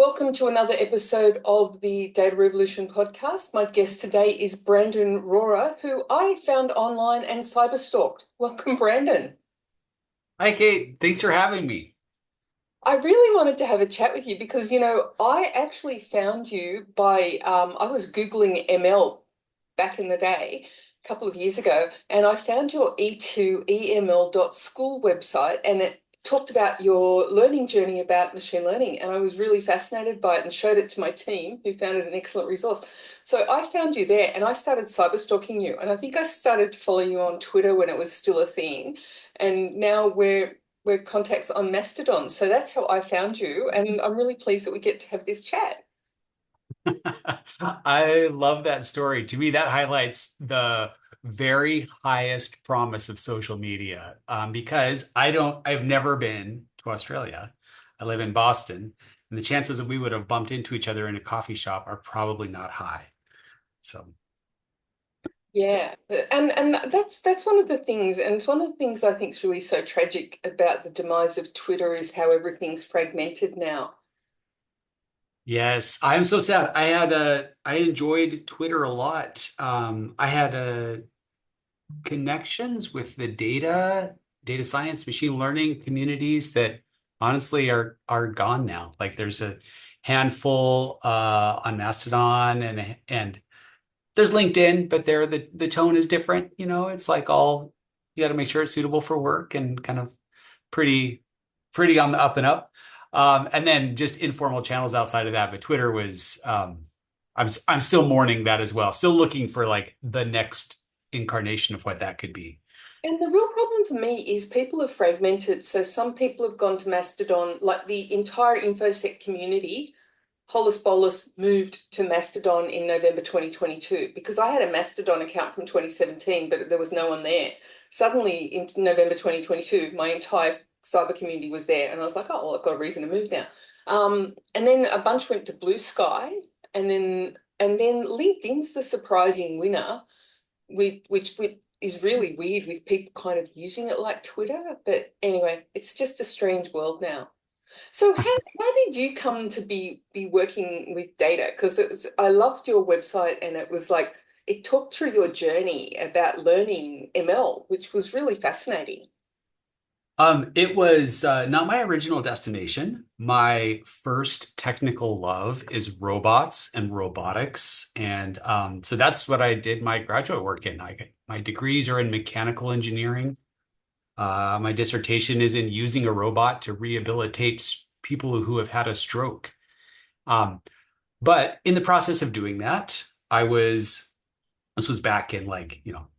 Welcome to another episode of the Data Revolution podcast. My guest today is Brandon Rohrer, who I found online and cyberstalked. Welcome, Brandon. Hi, Kate. Thanks for having me. I really wanted to have a chat with you because, I actually found you by, I was Googling ML back in the day, a couple of years ago, and I found your e2eml.school website, and it talked about your learning journey about machine learning. And I was really fascinated by it and showed it to my team, who found it an excellent resource. So I found you there and I started cyber stalking you. And I think I started to follow you on Twitter when it was still a thing. And now we're contacts on Mastodon. So that's how I found you. And I'm really pleased that we get to have this chat. I love that story. To me, that highlights the very highest promise of social media. Because I've never been to Australia. I live in Boston, and the chances that we would have bumped into each other in a coffee shop are probably not high. So, Yeah, and that's one of the things, and it's one of the things I think is really so tragic about the demise of Twitter is how everything's fragmented now. yes, I'm so sad. I enjoyed Twitter a lot. I had connections with the data science, machine learning communities that honestly are gone now. Like there's a handful on Mastodon and there's LinkedIn, but there the tone is different. It's like all you got to make sure it's suitable for work and kind of pretty pretty on the up and up. And then just informal channels outside of that. But Twitter was I'm still mourning that as well. Still looking for like the next incarnation of what that could be. And the real problem for me is people are fragmented. So some people have gone to Mastodon, like the entire InfoSec community, Hollis Bolus moved to Mastodon in November 2022 because I had a Mastodon account from 2017, but there was no one there. Suddenly in November 2022, my entire cyber community was there. And I was like, oh, well, I've got a reason to move now. And then a bunch went to Blue Sky, and then LinkedIn's the surprising winner, which is really weird with people kind of using it like Twitter. But anyway, it's just a strange world now. So how did you come to be working with data? Because I loved your website and it was like it talked through your journey about learning ML, which was really fascinating. It was not my original destination. My first technical love is robots and robotics. And so that's what I did my graduate work in. My degrees are in mechanical engineering. My dissertation is in using a robot to rehabilitate people who have had a stroke. Um, but in the process of doing that, this was back in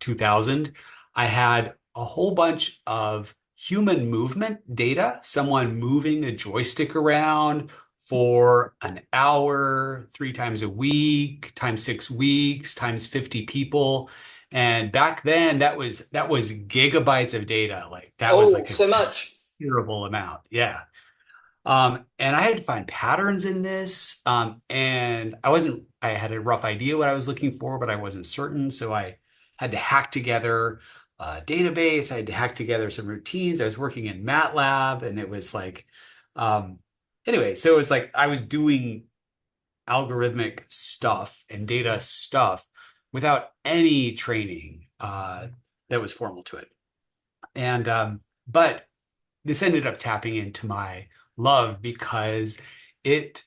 2000. I had a whole bunch of human movement data, someone moving a joystick around for an hour, 3 times a week, times 6 weeks, times 50 people. And back then that was gigabytes of data. Like that was Oh, like a so much. considerable amount. Yeah. And I had to find patterns in this. I had a rough idea what I was looking for, but I wasn't certain. So I had to hack together a database. I had to hack together some routines. I was working in MATLAB and it was like, um, anyway, so it was like I was doing algorithmic stuff and data stuff without any training, that was formal to it. But this ended up tapping into my love because it,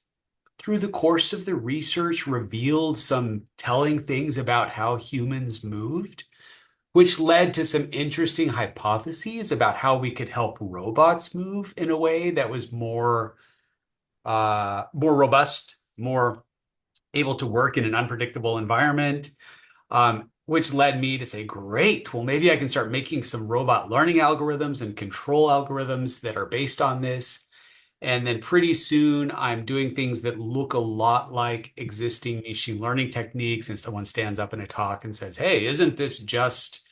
through the course of the research, revealed some telling things about how humans moved, which led to some interesting hypotheses about how we could help robots move in a way that was more robust, more able to work in an unpredictable environment. Which led me to say, great, well, maybe I can start making some robot learning algorithms and control algorithms that are based on this. And then pretty soon, I'm doing things that look a lot like existing machine learning techniques. And someone stands up in a talk and says, hey, isn't this just,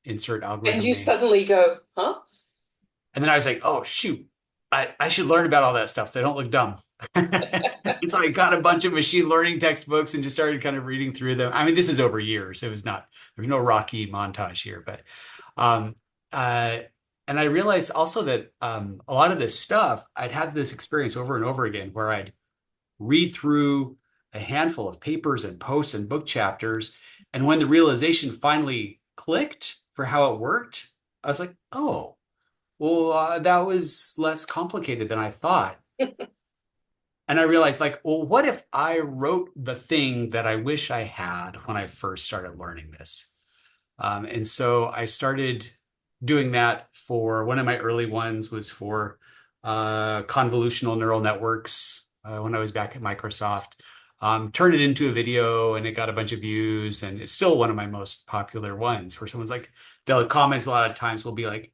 insert And algorithm you name? suddenly go, huh? And then I was like, oh, shoot, I should learn about all that stuff so I don't look dumb. And so I got a bunch of machine learning textbooks and just started kind of reading through them. I mean, this is over years. There's no Rocky montage here, but, um, uh, and I realized also that, a lot of this stuff, I'd had this experience over and over again where I'd read through a handful of papers and posts and book chapters. And when the realization finally clicked for how it worked, I was like, oh, well, that was less complicated than I thought. And I realized, like, well, what if I wrote the thing that I wish I had when I first started learning this? And so I started doing that for one of my early ones was for convolutional neural networks when I was back at Microsoft. Turned it into a video and it got a bunch of views, and it's still one of my most popular ones where someone's like, the comments a lot of times will be like,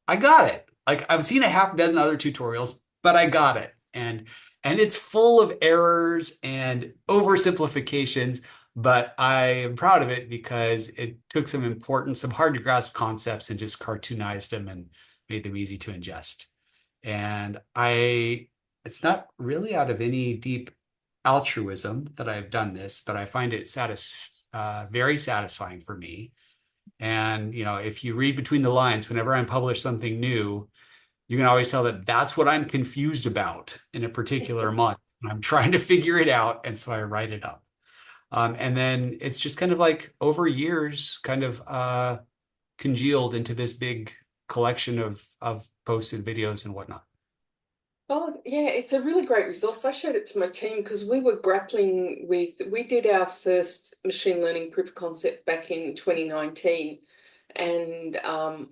I got it. Like I've seen a half dozen other tutorials, but I got it. And it's full of errors and oversimplifications, but I am proud of it because it took some important, some hard to grasp concepts and just cartoonized them and made them easy to ingest. And it's not really out of any deep altruism that I've done this, but I find it very satisfying for me. And, if you read between the lines, whenever I publish something new, you can always tell that that's what I'm confused about in a particular month. And I'm trying to figure it out. And so I write it up. And then it's just kind of like over years, kind of congealed into this big collection of posted videos and whatnot. Oh, yeah, it's a really great resource. I showed it to my team because we were grappling with, we did our first machine learning proof of concept back in 2019, and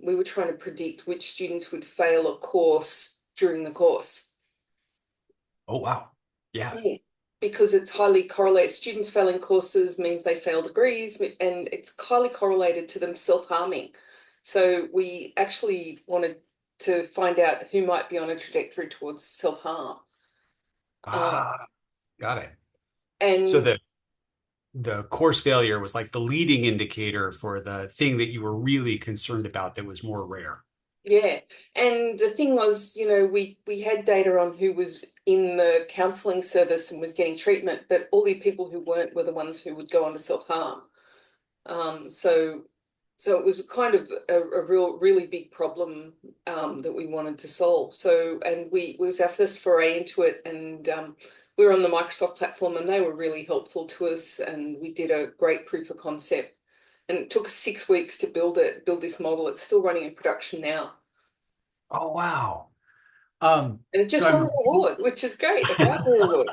we were trying to predict which students would fail a course during the course. Oh, wow. Yeah. Yeah. Because it's highly correlated. Students failing courses means they fail degrees, and it's highly correlated to them self-harming. So we actually wanted to find out who might be on a trajectory towards self-harm. Ah, got it. So And the course failure was like the leading indicator for the thing that you were really concerned about that was more rare. yeah, and the thing was, we had data on who was in the counselling service and was getting treatment, but all the people who weren't were the ones who would go on to self-harm. So it was kind of a really big problem that we wanted to solve. So, and it was our first foray into it, and we were on the Microsoft platform, and they were really helpful to us, and we did a great proof of concept. And it took 6 weeks to build this model. It's still running in production now. Oh, wow. And it So just won an award, which is great, a Gardner Award.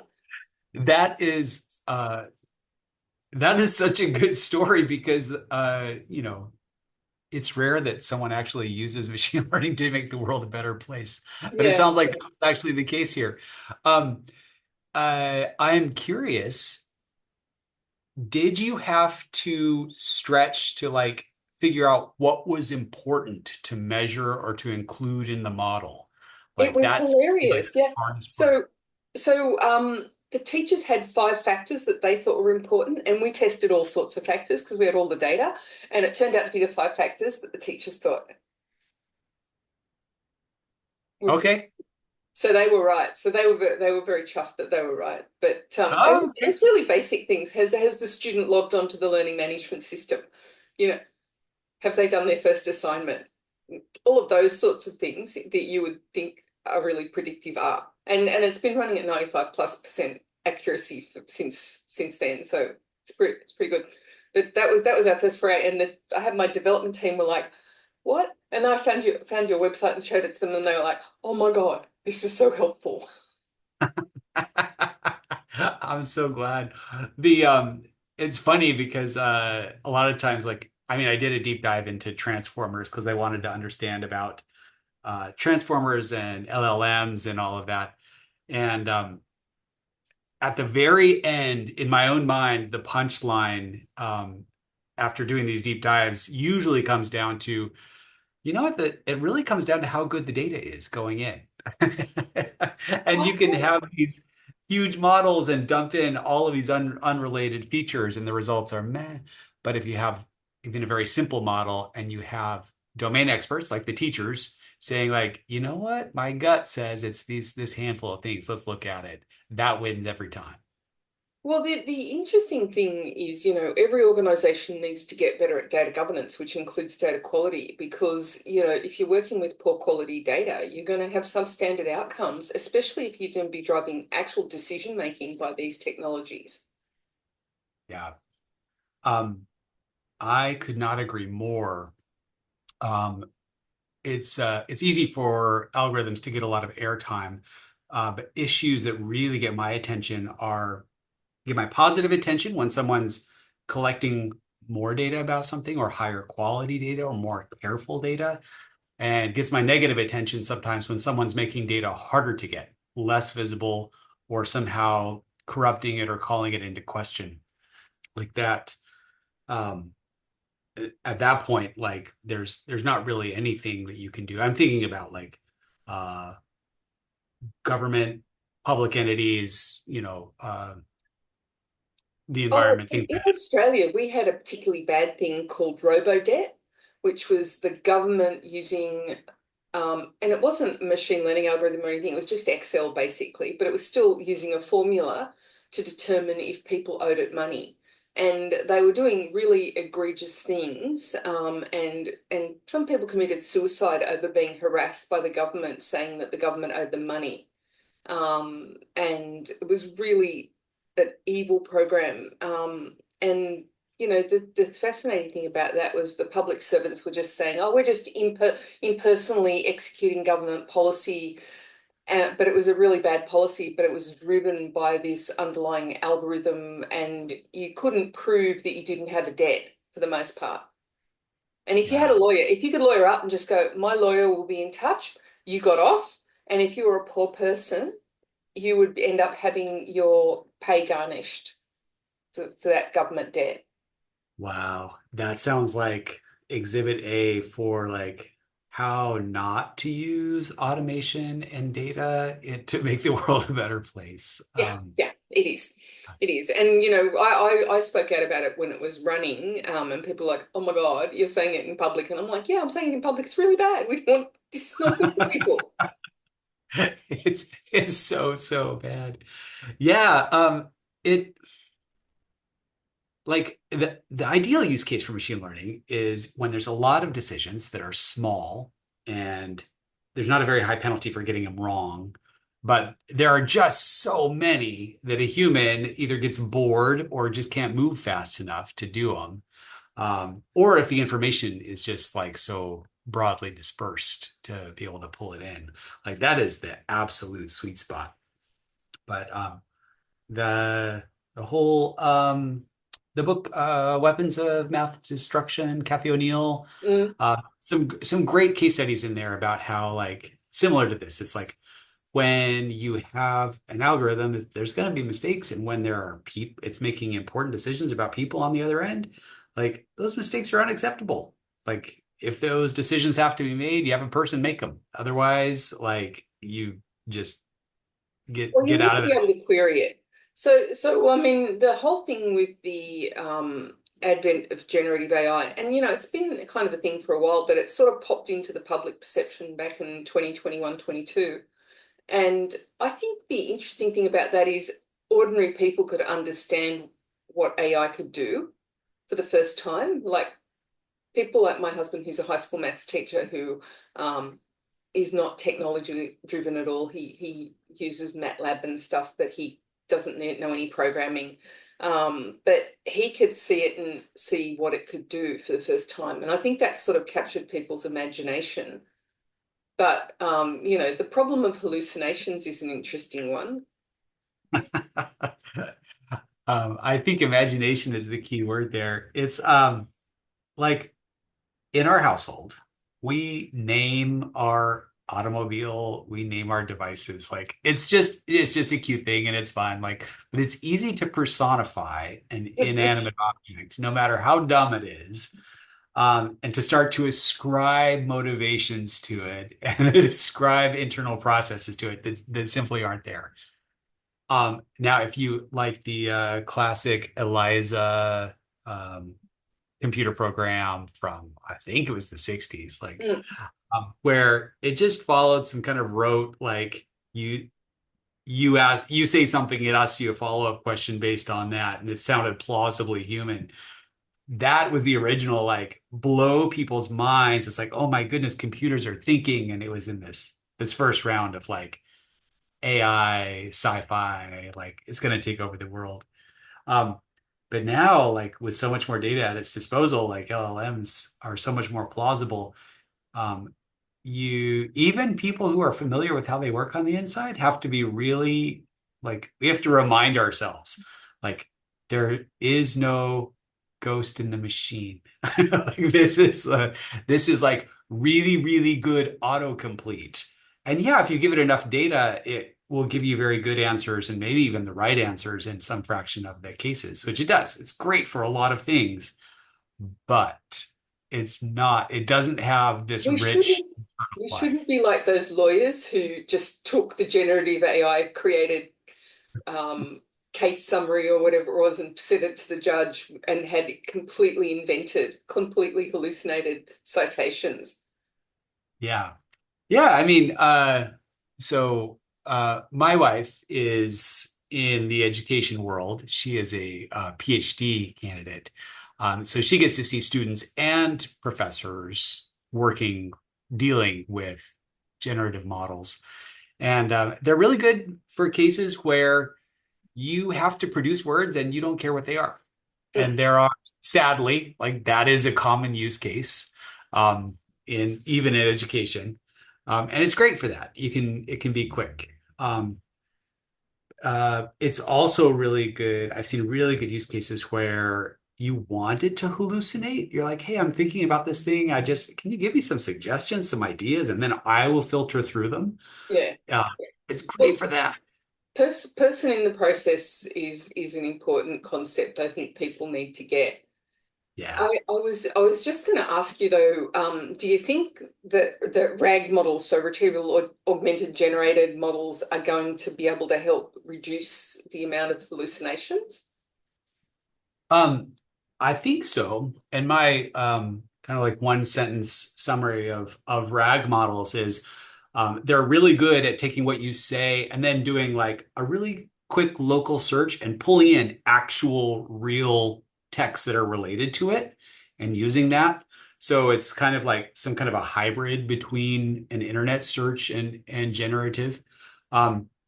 that is that is such a good story because it's rare that someone actually uses machine learning to make the world a better place. But it Yeah. sounds like that's actually the case here. Um, I'm curious, did you have to stretch to like figure out what was important to measure or to include in the model? It Like was that's like hilarious. the Yeah. hardest part. So the teachers had 5 factors that they thought were important, and we tested all sorts of factors because we had all the data, and it turned out to be the 5 factors that the teachers thought were important. Okay. So they were right. So they were very chuffed that they were right. But Oh, it was really basic things. Has the student logged onto the learning management system? You know, have they done their first assignment? All of those sorts of things that you would think are really predictive are. And it's been running at 95+% accuracy since then. So it's pretty good. But that was our first foray. And I had my development team were like, what? And I found your website and showed it to them, and they were like, oh my God, this is so helpful. I'm so glad. The it's funny because a lot of times like I mean I did a deep dive into transformers because I wanted to understand about transformers and LLMs and all of that. And at the very end, in my own mind, the punchline after doing these deep dives usually comes down to, you know what, it really comes down to how good the data is going in. And you can have these huge models and dump in all of these unrelated features, and the results are meh. But if you have even a very simple model and you have domain experts like the teachers saying like, you know what, my gut says it's this handful of things. Let's look at it. That wins every time. Well, the interesting thing is, every organization needs to get better at data governance, which includes data quality, because, if you're working with poor quality data, you're going to have substandard outcomes, especially if you're going to be driving actual decision making by these technologies. Yeah. Um, I could not agree more. Um, it's easy for algorithms to get a lot of airtime, but issues that really get my positive attention when someone's collecting more data about something or higher quality data or more careful data, and gets my negative attention sometimes when someone's making data harder to get, less visible, or somehow corrupting it or calling it into question like that. Um, at that point, like there's not really anything that you can do. I'm thinking about like uh, government, public entities, the Oh, environment, in things in like Australia, we had a particularly bad thing called robo-debt, which was the government using, and it wasn't a machine learning algorithm or anything, it was just Excel basically, but it was still using a formula to determine if people owed it money. And they were doing really egregious things, and some people committed suicide over being harassed by the government, saying that the government owed them money. And it was really an evil program. And the fascinating thing about that was the public servants were just saying, "Oh, we're just impersonally executing government policy," but it was a really bad policy. But it was driven by this underlying algorithm, and you couldn't prove that you didn't have a debt for the most part. And if you had a that. lawyer, if you could lawyer up and just go, "My lawyer will be in touch," you got off. And if you were a poor person, you would end up having your pay garnished for that government debt. Wow, that sounds like Exhibit A for like how not to use automation and to make the world a better place. Yeah, yeah, it is. It is. And I spoke out about it when it was running, and people were like, "Oh my God, you're saying it in public." And I'm like, "Yeah, I'm saying it in public. It's really bad. We don't want this is not good for people." It's so bad. Yeah, it like the ideal use case for machine learning is when there's a lot of decisions that are small and there's not a very high penalty for getting them wrong, but there are just so many that a human either gets bored or just can't move fast enough to do them. Or if the information is just like so broadly dispersed to be able to pull it in, like that is the absolute sweet spot. But the the whole the book Weapons of Math Destruction, Kathy O'Neill, Mm. some great case studies in there about how like similar to this. It's like when you have an algorithm, there's going to be mistakes, and when there are people, it's making important decisions about people on the other end. Like those mistakes are unacceptable. Like if those decisions have to be made, you have a person make them. Otherwise, like you just Well, you get need out to of be able to query it. So I mean, the whole thing with the advent of generative AI, and it's been kind of a thing for a while, but it sort of popped into the public perception back in 2021, 22. And I think the interesting thing about that is ordinary people could understand what AI could do for the first time. Like people like my husband, who's a high school maths teacher, who um, is not technology driven at all. He uses MATLAB and stuff, but he doesn't know any programming. But he could see it and see what it could do for the first time. And I think that sort of captured people's imagination. But the problem of hallucinations is an interesting one. I think imagination is the key word there. It's like in our household, we name our automobile, we name our devices. Like it's just a cute thing and it's fun. Like, but it's easy to personify an inanimate object, no matter how dumb it is. And to start to ascribe motivations to it and ascribe internal processes to it that simply aren't there. Now, if you like the classic Eliza um, computer program from, I think it was the 60s, Mm. where it just followed some kind of rote, like you say something, it asks you a follow-up question based on that, and it sounded plausibly human. That was the original, like, blow people's minds. It's like, oh my goodness, computers are thinking. And it was in this first round of like AI, sci-fi, like it's gonna take over the world. Um, but now, like with so much more data at its disposal, like LLMs are so much more plausible. Um, you even people who are familiar with how they work on the inside have to be really like we have to remind ourselves like there is no ghost in the machine. Like this is like really, really good autocomplete. And yeah, if you give it enough data, it will give you very good answers and maybe even the right answers in some fraction of the cases, which it does. It's great for a lot of things, but it doesn't have this We shouldn't rich we shouldn't life. be like those lawyers who just took the generative AI created um, case summary or whatever it was and sent it to the judge and had it completely invented, completely hallucinated citations. Yeah. Yeah, I mean, so my wife is in the education world. She is a PhD candidate. So she gets to see students and professors dealing with generative models. And they're really good for cases where you have to produce words and you don't care what they are. Mm, And there are, sadly, like that is a common use case in even in education. And it's great for that. It can be quick. It's also really good. I've seen really good use cases where you wanted to hallucinate. You're like, hey, I'm thinking about this thing. Can you give me some suggestions, some ideas, and then I will filter through them. yeah. Uh, it's great Well, for that. person in the process is an important concept I think people need to get. Yeah. I was just going to ask you though, do you think that RAG models, so retrieval or augmented generated models, are going to be able to help reduce the amount of hallucinations? Um, I think so. And my kind of like one sentence summary of RAG models is they're really good at taking what you say and then doing like a really quick local search and pulling in actual real texts that are related to it and using that. So it's kind of like some kind of a hybrid between an internet search and generative.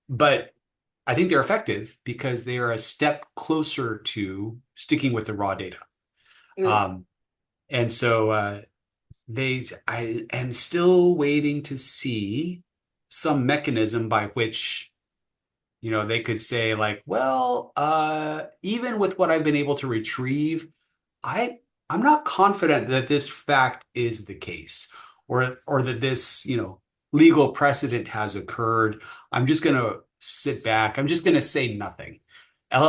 But I think they're effective because they are a step closer to sticking with the raw data. Mm, Um, and so I am still waiting to see some mechanism by which, they could say like, well, even with what I've been able to retrieve, I I'm not confident that this fact is the case or that this, legal precedent has occurred. I'm just going to sit back. I'm just going to say nothing.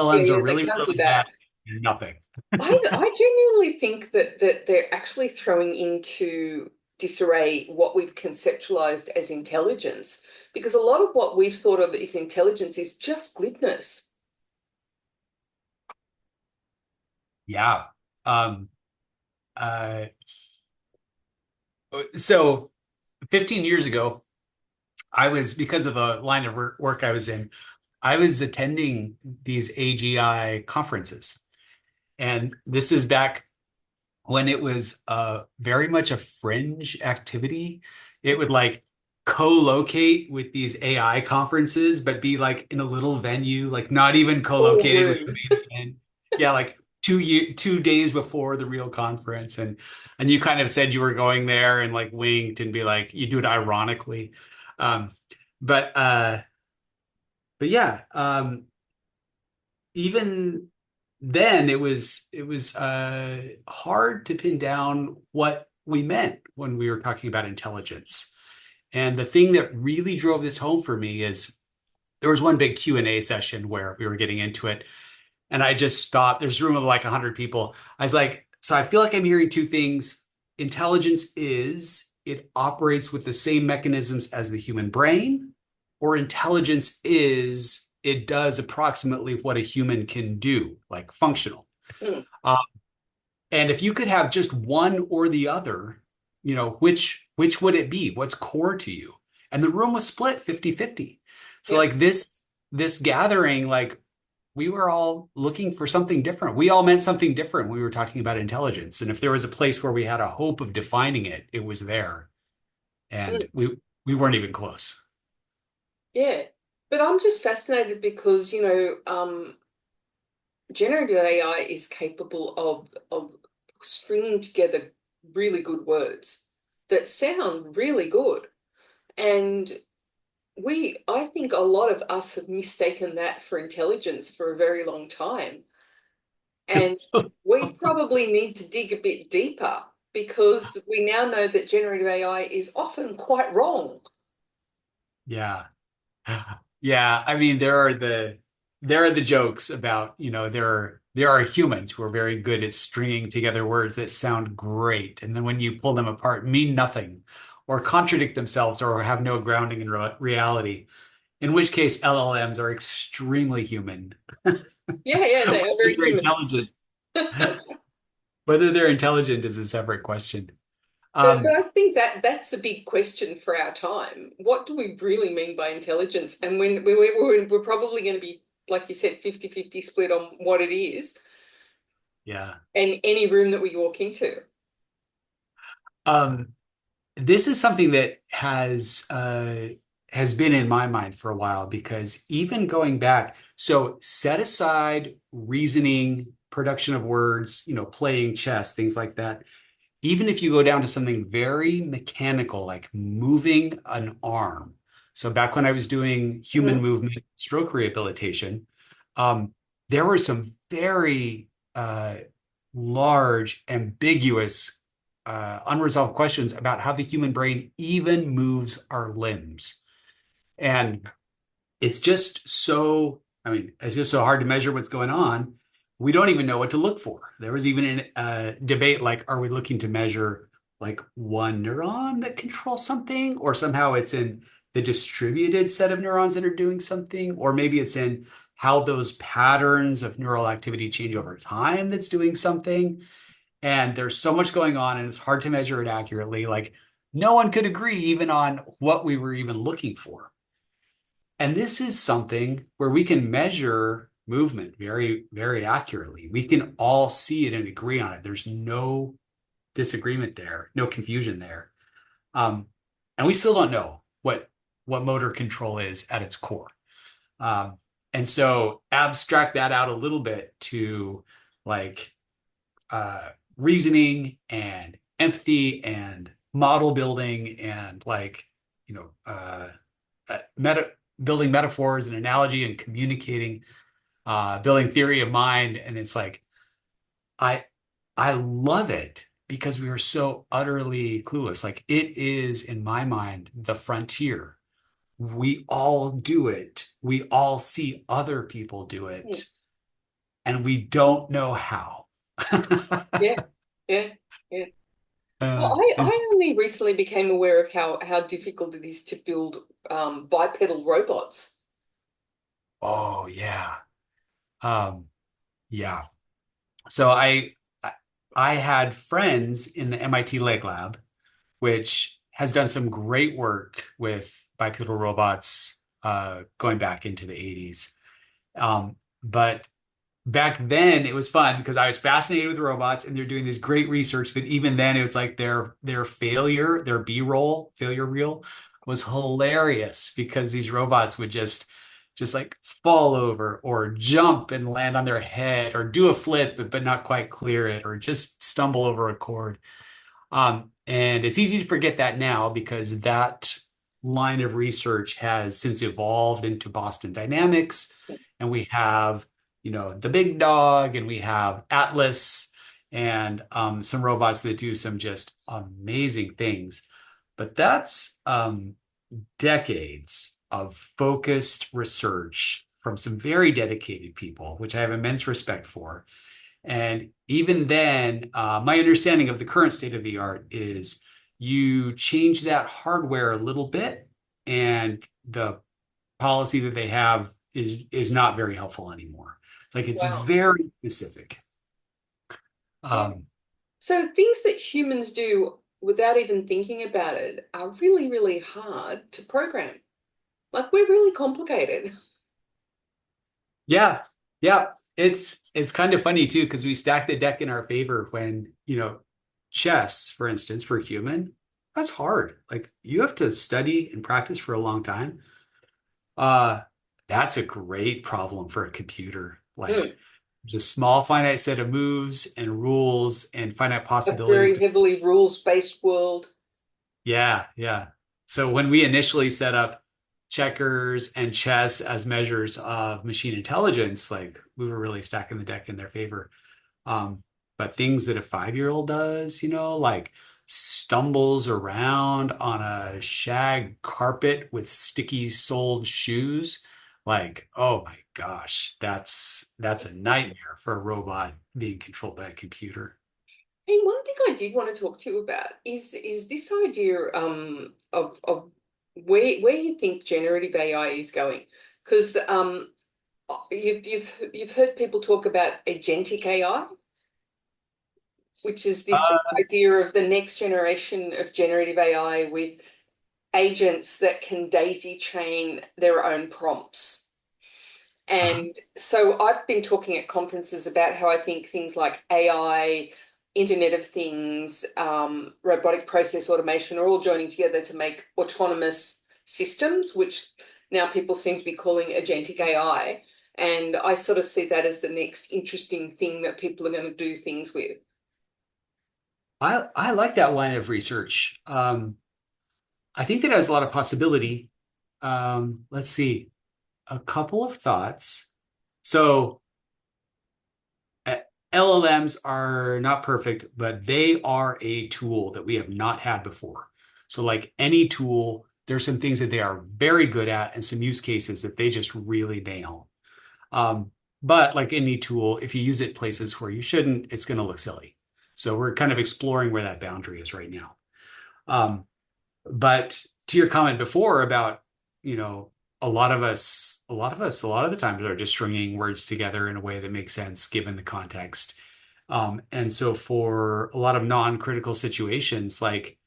yeah, LLMs are yeah, they really, can't do really bad that. at nothing. I genuinely think that they're actually throwing into disarray what we've conceptualized as intelligence, because a lot of what we've thought of as intelligence is just glibness. Yeah. Um, uh, so 15 years ago, because of the line of work I was in, I was attending these AGI conferences. And this is back when it was very much a fringe activity. It would like co-locate with these AI conferences, but be like in a little venue, like not even co-located with the Ballroom. main event. Yeah, like 2 days before the real conference. And you kind of said you were going there and like winked and be like, you do it ironically. Um, but uh, but yeah, even then it was hard to pin down what we meant when we were talking about intelligence. And the thing that really drove this home for me is there was one big Q&A session where we were getting into it and I just stopped. There's a room of like 100 people. I was like, so I feel like I'm hearing two things. Intelligence is it operates with the same mechanisms as the human brain, or intelligence is it does approximately what a human can do, like functional. Mm, Um, and if you could have just one or the other, which would it be? What's core to you? And the room was split 50-50. So like yes. this this gathering, like we were all looking for something different. We all meant something different when we were talking about intelligence. And if there was a place where we had a hope of defining it, it was there. Mm, And we weren't even close. yeah. But I'm just fascinated because, generative AI is capable of stringing together really good words that sound really good. And I think a lot of us have mistaken that for intelligence for a very long time. And we probably need to dig a bit deeper because we now know that generative AI is often quite wrong. Yeah. Yeah, I mean there are the jokes about, there are humans who are very good at stringing together words that sound great, and then when you pull them apart, mean nothing, or contradict themselves, or have no grounding in reality. In which case, LLMs are extremely human. Yeah, yeah, they are Whether very they're human. intelligent, whether they're intelligent is a separate question. But Um, I think that that's the big question for our time. What do we really mean by intelligence? And when we're probably going to be, like you said, 50-50 split on what it is yeah. in any room that we walk into. Um, This is something that has been in my mind for a while, because even going back, so set aside reasoning, production of words, playing chess, things like that. Even if you go down to something very mechanical, like moving an arm. So back when I was doing human Mhm. movement stroke rehabilitation, um, there were some very large, ambiguous, unresolved questions about how the human brain even moves our limbs. And it's just so, I mean, it's just so hard to measure what's going on. We don't even know what to look for. There was even a debate like, are we looking to measure like one neuron that controls something, or somehow it's in the distributed set of neurons that are doing something, or maybe it's in how those patterns of neural activity change over time that's doing something. And there's so much going on, and it's hard to measure it accurately. Like, no one could agree even on what we were even looking for. And this is something where we can measure movement very, very accurately. We can all see it and agree on it. There's no disagreement there, no confusion there. Um, and we still don't know what motor control is at its core. Um, and so abstract that out a little bit to like reasoning and empathy and model building and like, you know, meta building metaphors and analogy and communicating, building theory of mind. And it's like, I, I love it because we are so utterly clueless. Like it is, in my mind, the frontier. We all do it. We all see other people do Mm. it, and we don't know how. Yeah, yeah, yeah. Well, Uh, it's, I only recently became aware of how difficult it is to build bipedal robots. oh yeah. Um, yeah. So I had friends in the MIT Leg Lab, which has done some great work with bipedal robots, going back into the 80s. But back then it was fun because I was fascinated with robots and they're doing this great research. But even then, it was like their failure, their B-roll failure reel was hilarious because these robots would just like fall over or jump and land on their head or do a flip but not quite clear it, or just stumble over a cord. And it's easy to forget that now because that line of research has since evolved into Boston Dynamics, and we have, the big dog, and we have Atlas, and some robots that do some just amazing things. But that's decades of focused research from some very dedicated people, which I have immense respect for. And even then, my understanding of the current state of the art is you change that hardware a little bit, and the policy that they have is not very helpful anymore. It's like it's Wow. very specific. Yeah. Um, So things that humans do without even thinking about it are really, really hard to program. Like we're really complicated. Yeah, yeah. It's kind of funny too because we stack the deck in our favor when, chess, for instance, for a human, that's hard. Like you have to study and practice for a long time. Uh, that's a great problem for a computer. Like Mm, just small finite set of moves and rules and finite a possibilities. very heavily rules-based world. Yeah, yeah. So when we initially set up checkers and chess as measures of machine intelligence, like we were really stacking the deck in their favor. Um, but things that a 5-year-old does, like stumbles around on a shag carpet with sticky soled shoes, like, oh my gosh, that's a nightmare for a robot being controlled by a computer. Hey, one thing I did want to talk to you about is this idea of where you think generative AI is going. Because you've heard people talk about agentic AI, which is this Uh, idea of the next generation of generative AI with agents that can daisy chain their own prompts. uh-huh. And so I've been talking at conferences about how I think things like AI, Internet of Things, robotic process automation are all joining together to make autonomous systems, which now people seem to be calling agentic AI. And I sort of see that as the next interesting thing that people are going to do things with. I like that line of research. I think that has a lot of possibility. Let's see, a couple of thoughts. So uh, LLMs are not perfect, but they are a tool that we have not had before. So like any tool, there's some things that they are very good at and some use cases that they just really nail. Um, but like any tool, if you use it places where you shouldn't, it's going to look silly. So we're kind of exploring where that boundary is right now. Um, But to your comment before about, you know, a lot of the times are just stringing words together in a way that makes sense given the context. And so for a lot of non-critical situations, like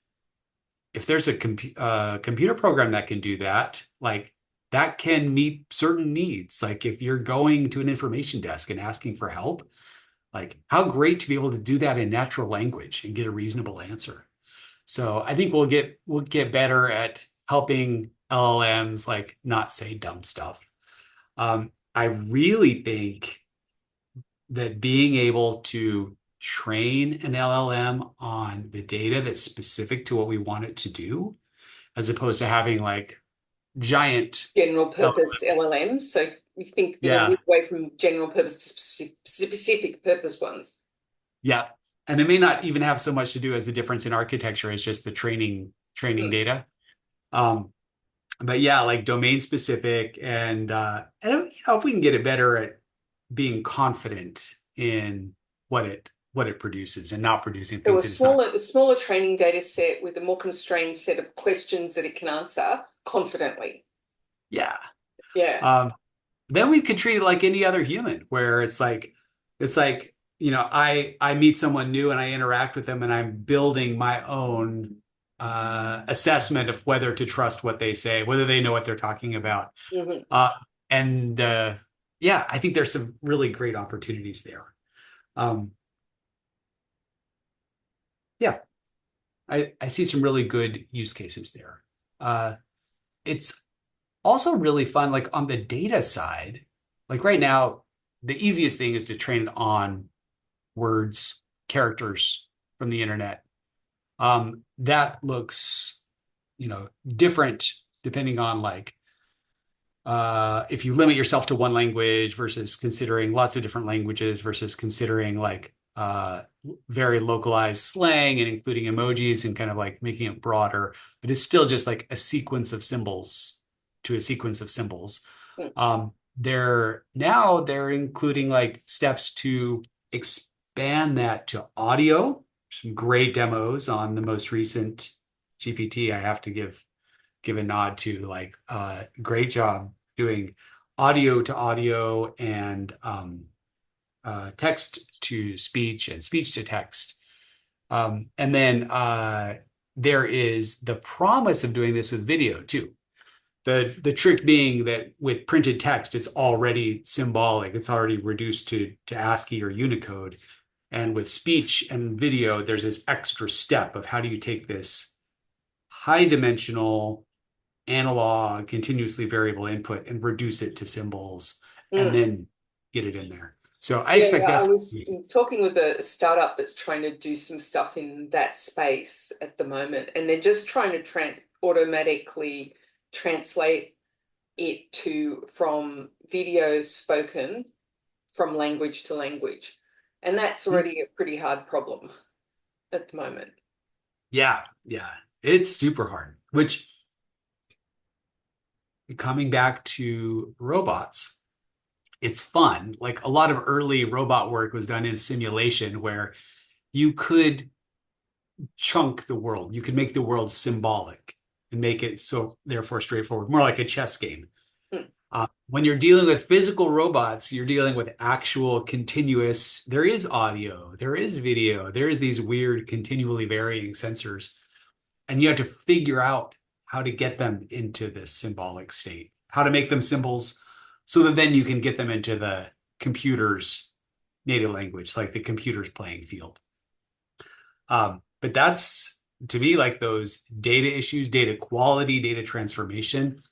if there's a computer program that can do that, like that can meet certain needs. Like if you're going to an information desk and asking for help, like how great to be able to do that in natural language and get a reasonable answer. So I think we'll get better at helping LLMs like not say dumb stuff. I really think that being able to train an LLM on the data that's specific to what we want it to do, as opposed to having like giant General L- purpose LLMs. So we think, move yeah, away from general purpose to specific purpose ones. yeah. And it may not even have so much to do as the difference in architecture as just the training Mm. data. Um, but yeah, like domain specific and if we can get it better at being confident in what it produces and not producing So things that it's not. a smaller training data set with a more constrained set of questions that it can answer confidently. Yeah. Yeah. Um, then we could treat it like any other human, where it's like, I meet someone new and I interact with them and I'm building my own assessment of whether to trust what they say, whether they know what they're talking about. Hmm. Uh, and yeah, I think there's some really great opportunities there. Um, yeah, I see some really good use cases there. It's also really fun, like on the data side, like right now, the easiest thing is to train it on words, characters from the internet. That looks, different depending on like if you limit yourself to one language versus considering lots of different languages versus considering like very localized slang and including emojis and kind of like making it broader, but it's still just like a sequence of symbols to a sequence of symbols. They're including like steps to expand that to audio. Some great demos on the most recent GPT. I have to give a nod to like great job doing audio to audio and text to speech and speech to text. And then there is the promise of doing this with video too. The trick being that with printed text, it's already symbolic. It's already reduced to ASCII or Unicode. And with speech and video, there's this extra step of how do you take this high dimensional analog, continuously variable input and reduce it to symbols and Mm. then get it in there. So I Yeah, expect I that's was talking with a startup that's trying to do some stuff in that space at the moment, and they're just trying to automatically translate it to from video spoken from language to language. And that's already a pretty hard problem at the moment. yeah, yeah. It's super hard, which coming back to robots, it's fun. Like a lot of early robot work was done in simulation where you could chunk the world. You could make the world symbolic and make it so therefore straightforward, more like a chess game. Mm. When you're dealing with physical robots, you're dealing with actual continuous, there is audio, there is video, there is these weird continually varying sensors, and you have to figure out how to get them into this symbolic state, how to make them symbols so that then you can get them into the computer's native language, like the computer's playing field. But that's to me like those data issues, data quality, data transformation,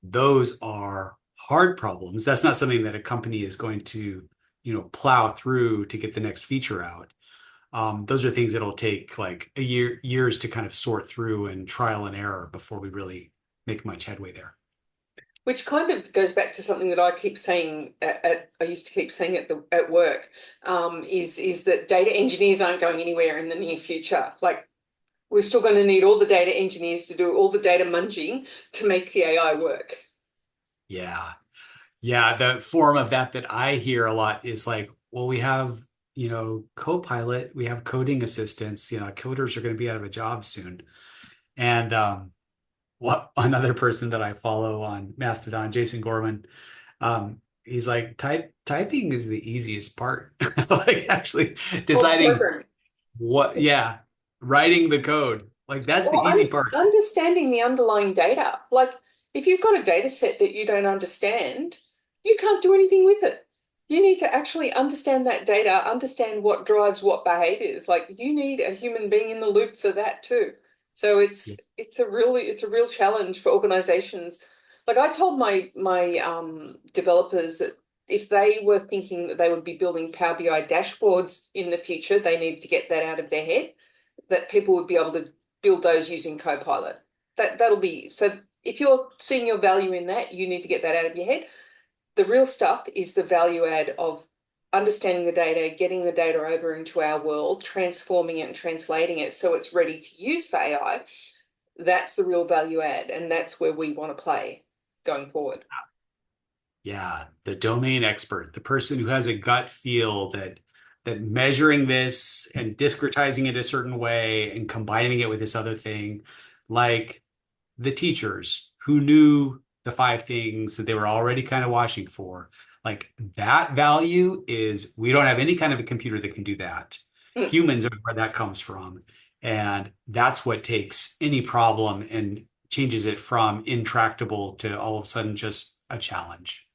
those are hard problems. That's not something that a company is going to, plow through to get the next feature out. Those are things that'll take like years to kind of sort through and trial and error before we really make much headway there. Which kind of goes back to something that I keep saying I used to keep saying at work, is that data engineers aren't going anywhere in the near future. Like we're still going to need all the data engineers to do all the data munging to make the AI work. Yeah. Yeah. The form of that I hear a lot is like, well, we have, Copilot, we have coding assistants, coders are going to be out of a job soon. And what another person that I follow on Mastodon, Jason Gorman, he's like, typing is the easiest part. Like actually Or deciding programming. yeah, writing the code. Like that's the Or easy part. understanding the underlying data. Like if you've got a data set that you don't understand, you can't do anything with it. You need to actually understand that data, understand what drives what behaviors. Like you need a human being in the loop for that too. So it's a real challenge for organizations. Like I told my developers that if they were thinking that they would be building Power BI dashboards in the future, they need to get that out of their head, that people would be able to build those using Copilot. That'll be so. If you're seeing your value in that, you need to get that out of your head. The real stuff is the value add of understanding the data, getting the data over into our world, transforming it and translating it so it's ready to use for AI. That's the real value add, and that's where we want to play going forward. Yeah, the domain expert, the person who has a gut feel that measuring this and discretizing it a certain way and combining it with this other thing, like the teachers who knew the five things that they were already kind of watching for. Like that value is we don't have any kind of a computer that can do that. Mm, Humans are where that comes from. And that's what takes any problem and changes it from intractable to all of a sudden just a challenge.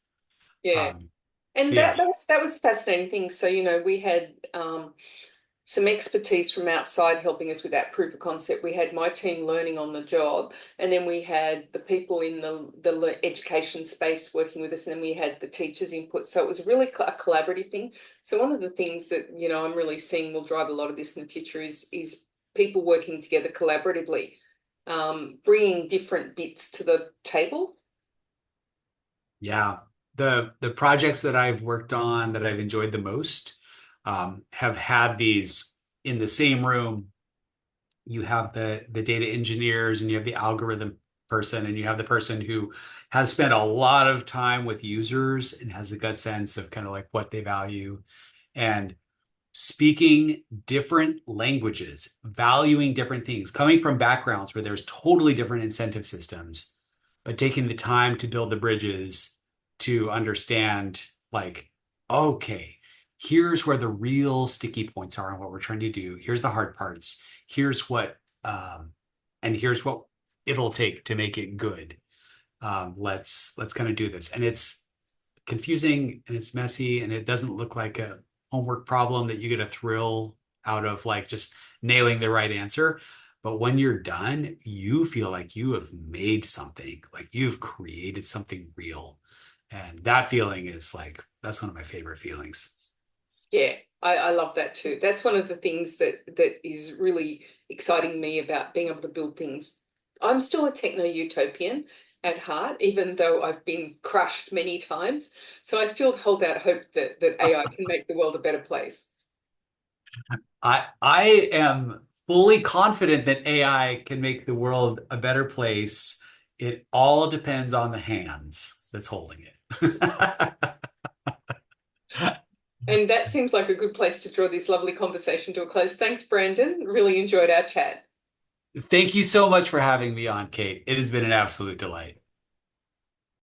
yeah. Um, so And yeah, that was a fascinating thing. So, we had some expertise from outside helping us with that proof of concept. We had my team learning on the job, and then we had the people in the education space working with us, and then we had the teachers' input. So it was really a collaborative thing. So one of the things that I'm really seeing will drive a lot of this in the future is people working together collaboratively, bringing different bits to the table. yeah. The projects that I've worked on that I've enjoyed the most have had these in the same room. You have the data engineers and you have the algorithm person and you have the person who has spent a lot of time with users and has a gut sense of kind of like what they value and speaking different languages, valuing different things, coming from backgrounds where there's totally different incentive systems, but taking the time to build the bridges to understand, like, okay, here's where the real sticky points are and what we're trying to do. Here's the hard parts. Here's what, and here's what it'll take to make it good. let's kind of do this. And it's confusing and it's messy and it doesn't look like a homework problem that you get a thrill out of like just nailing the right answer. But when you're done, you feel like you have made something, like you've created something real. And that feeling is like, that's one of my favorite feelings. Yeah, I love that too. That's one of the things that is really exciting me about being able to build things. I'm still a techno utopian at heart, even though I've been crushed many times. So I still hold out hope that AI can make the world a better place. I am fully confident that AI can make the world a better place. It all depends on the hands that's holding it. And that seems like a good place to draw this lovely conversation to a close. Thanks, Brandon. Really enjoyed our chat. Thank you so much for having me on, Kate. It has been an absolute delight.